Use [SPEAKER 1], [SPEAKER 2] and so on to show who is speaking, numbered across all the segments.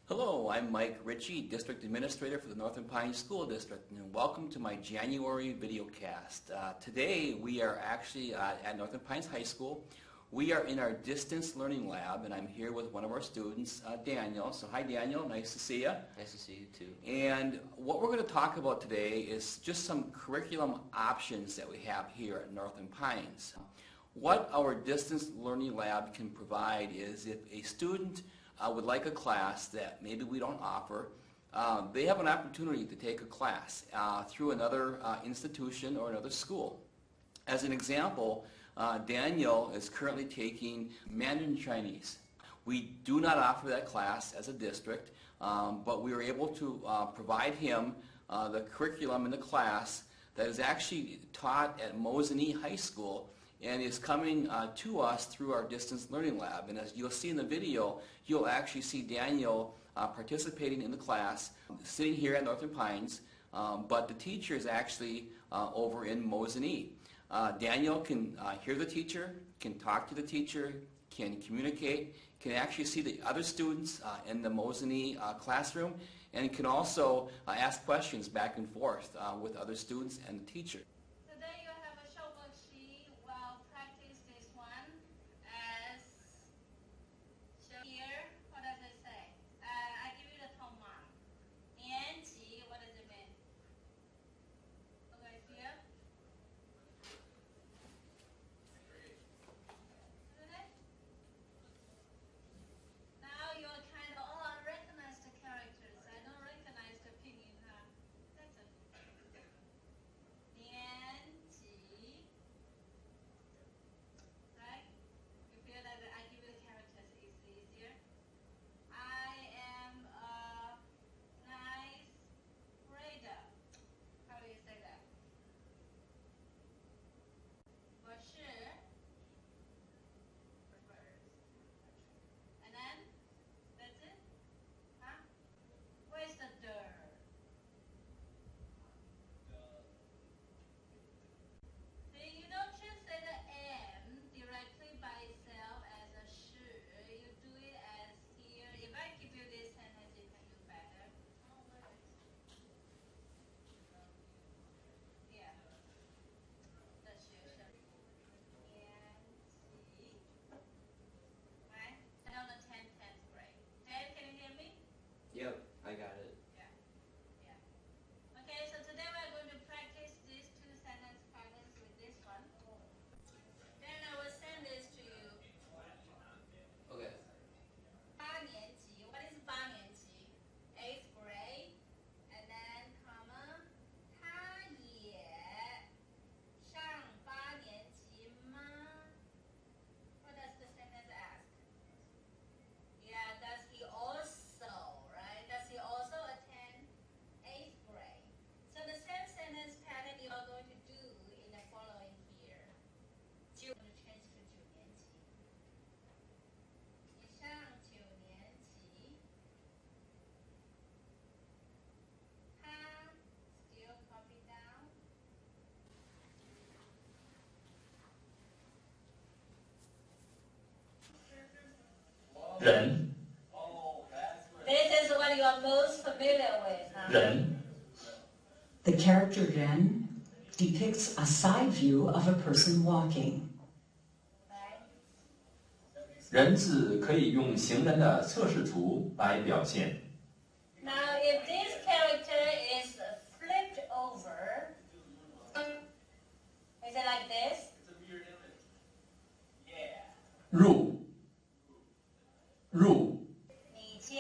[SPEAKER 1] Hello, I'm Mike Richie, District Administrator for the Northern Pines School District, and welcome to my January videocast. Today we are actually at Northern Pines High School. We are in our distance learning lab, and I'm here with one of our students, Daniel. So hi Daniel, nice to see you.
[SPEAKER 2] Nice to see you too.
[SPEAKER 1] And what we're going to talk about today is just some curriculum options that we have here at Northern Pines. What our distance learning lab can provide is if a student would like a class that maybe we don't offer, they have an opportunity to take a class through another institution or another school. As an example, Daniel is currently taking Mandarin Chinese. We do not offer that class as a district, but we were able to provide him the curriculum in the class that is actually taught at Mosinee High School and is coming to us through our distance learning lab. And as you'll see in the video, you'll actually see Daniel participating in the class, sitting here at Northern Pines, but the teacher is actually over in Mosinee. Daniel can hear the teacher, can talk to the teacher, can communicate, can actually see the other students in the Mosinee classroom, and can also ask questions back and forth with other students and the teacher.
[SPEAKER 2] Yep, I got it.
[SPEAKER 3] Okay, so today we're going to practice these two sentence patterns with this one. Then I will send this to you.
[SPEAKER 2] Okay.
[SPEAKER 3] 八年级, what is 八年级? 8th grade, and then comma, 他也上八年级吗? What does the sentence ask? Yeah, does he also, right? Does he also attend 8th grade? So the same sentence pattern you are going to do in the following here. 就 change to 九年级. 你上九年级. 他 still copy down.
[SPEAKER 4] 人
[SPEAKER 3] This is what you are most familiar with, huh?
[SPEAKER 4] 人
[SPEAKER 5] The character Ren depicts a side view of a person walking.
[SPEAKER 3] Right?
[SPEAKER 4] 人字可以用行人的测视图来表现。
[SPEAKER 3] Now, if this character is flipped over, is it like this?
[SPEAKER 4] 入入
[SPEAKER 3] 你家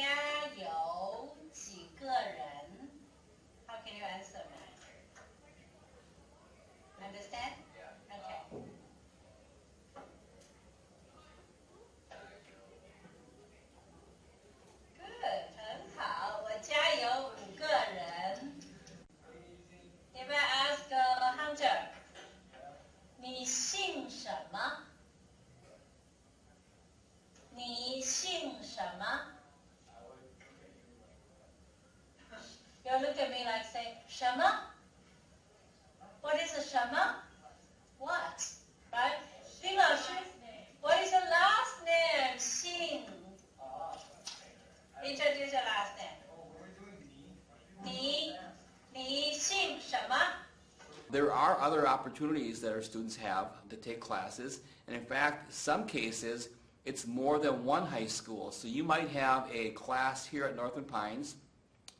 [SPEAKER 3] 有几个人? How can you answer that? Understand? Okay. Good, 很好。我家有5个人。If I ask Hunter, 你姓什么? 你姓什么? You look at me like saying, 什么? What is a 什么? What? Right? 丁老师, what is your last name? 姓. Introduce your last
[SPEAKER 1] are other opportunities that our students have to take classes, and in fact, some cases, it's more than one high school. So you might have a class here at Northland Pines,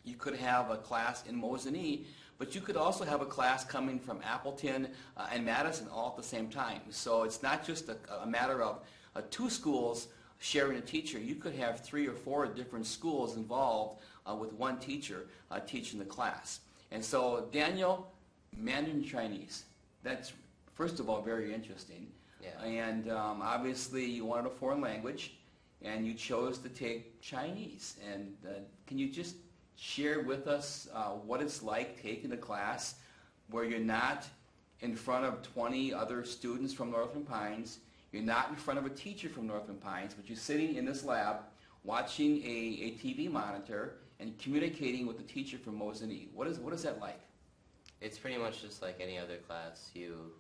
[SPEAKER 1] you could have a class in Mosinee, but you could also have a class coming from Appleton and Madison all at the same time. So it's not just a matter of two schools sharing a teacher. You could have 3 or 4 different schools involved with one teacher teaching the class. And so, Daniel, Mandarin Chinese, that's first of all very interesting.
[SPEAKER 2] Yeah.
[SPEAKER 1] And obviously you wanted a foreign language and you chose to take Chinese. And can you just share with us what it's like taking a class where you're not in front of 20 other students from Northland Pines, you're not in front of a teacher from Northland Pines, but you're sitting in this lab watching a TV monitor and communicating with the teacher from Mosinee. What is that like?
[SPEAKER 2] It's pretty much just like any other class. You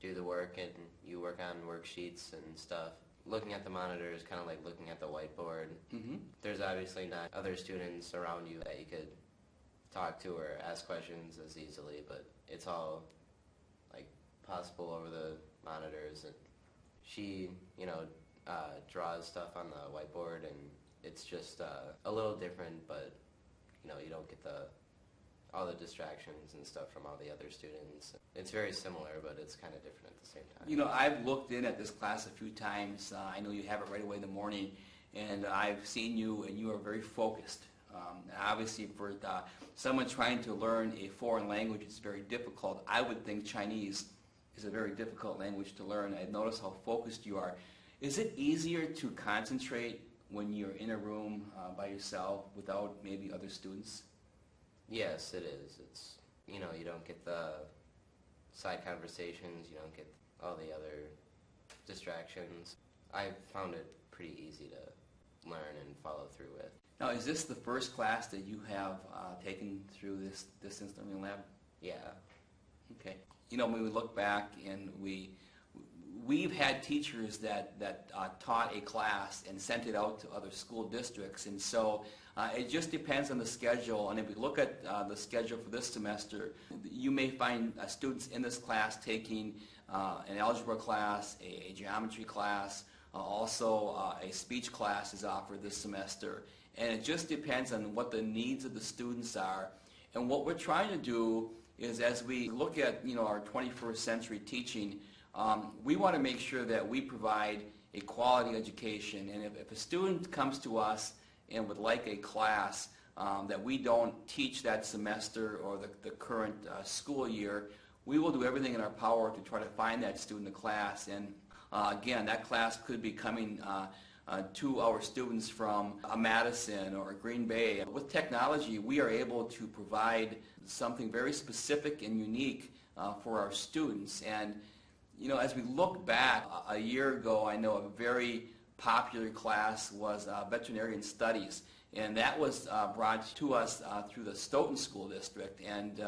[SPEAKER 2] do the work and you work on worksheets and stuff. Looking at the monitor is kind of like looking at the whiteboard.
[SPEAKER 1] Mm-hmm.
[SPEAKER 2] There's obviously not other students around you that you could talk to or ask questions as easily, but it's all like possible over the monitors. And she, draws stuff on the whiteboard, and it's just a little different, but you don't get all the distractions and stuff from all the other students. It's very similar, but it's kind of different at the same time.
[SPEAKER 1] I've looked in at this class a few times. I know you have it right away in the morning, and I've seen you, and you are very focused. Obviously, for someone trying to learn a foreign language, it's very difficult. I would think Chinese is a very difficult language to learn. I've noticed how focused you are. Is it easier to concentrate when you're in a room by yourself without maybe other students?
[SPEAKER 2] Yes, it is. It's, you don't get the side conversations, you don't get all the other distractions. I found it pretty easy to learn and follow through with.
[SPEAKER 1] Now, is this the first class that you have taken through this distance learning lab?
[SPEAKER 2] Yeah.
[SPEAKER 1] Okay. When we look back and we've had teachers that taught a class and sent it out to other school districts, and so it just depends on the schedule. And if we look at the schedule for this semester, you may find students in this class taking an algebra class, a geometry class, also a speech class is offered this semester, and it just depends on what the needs of the students are. And what we're trying to do is, as we look at our 21st century teaching, we want to make sure that we provide a quality education. And if a student comes to us and would like a class that we don't teach that semester or the current school year, we will do everything in our power to try to find that student a class. And again, that class could be coming to our students from Madison or Green Bay. With technology, we are able to provide something very specific and unique for our students. And as we look back a year ago, I know a very popular class was veterinarian studies, and that was brought to us through the Stoughton School District. And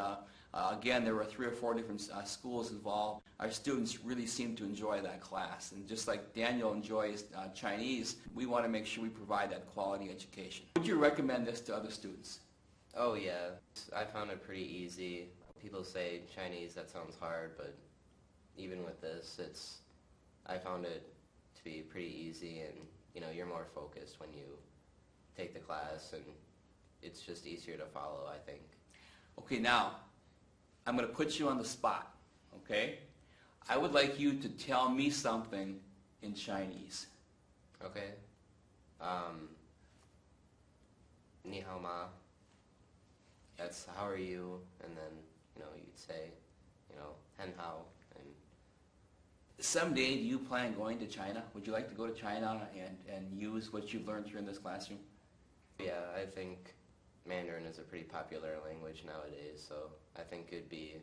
[SPEAKER 1] again, there were 3 or 4 different schools involved. Our students really seem to enjoy that class, and just like Daniel enjoys Chinese, we want to make sure we provide that quality education. Would you recommend this to other students?
[SPEAKER 2] Oh yeah, I found it pretty easy. People say Chinese, that sounds hard, but even with this, I found it to be pretty easy, and you're more focused when you take the class, and it's just easier to follow, I think.
[SPEAKER 1] Okay, now I'm going to put you on the spot, okay? I would like you to tell me something in Chinese.
[SPEAKER 2] Okay. Ni hao ma. That's how are you, and then you'd say, hen hao. And
[SPEAKER 1] someday, do you plan on going to China? Would you like to go to China and use what you've learned here in this classroom?
[SPEAKER 2] Yeah, I think Mandarin is a pretty popular language nowadays, so I think it'd be,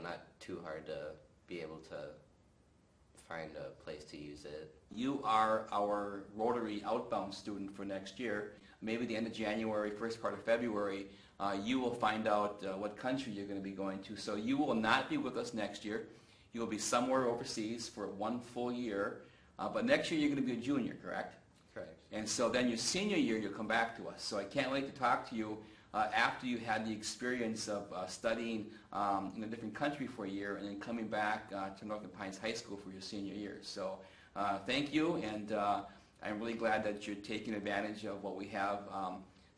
[SPEAKER 2] not too hard to be able to find a place to use it.
[SPEAKER 1] You are our Rotary outbound student for next year. Maybe the end of January, first part of February, you will find out what country you're going to be going to. So you will not be with us next year. You will be somewhere overseas for 1 full year. But next year you're going to be a junior, correct?
[SPEAKER 2] Correct.
[SPEAKER 1] And so then your senior year, you'll come back to us. So I can't wait to talk to you after you had the experience of studying in a different country for a year and then coming back to Northland Pines High School for your senior year. So thank you, and I'm really glad that you're taking advantage of what we have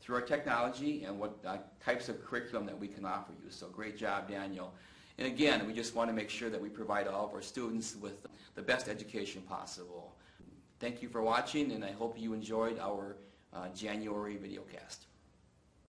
[SPEAKER 1] through our technology and what types of curriculum that we can offer you. So great job, Daniel. And again, we just want to make sure that we provide all of our students with the best education possible. Thank you for watching, and I hope you enjoyed our January videocast.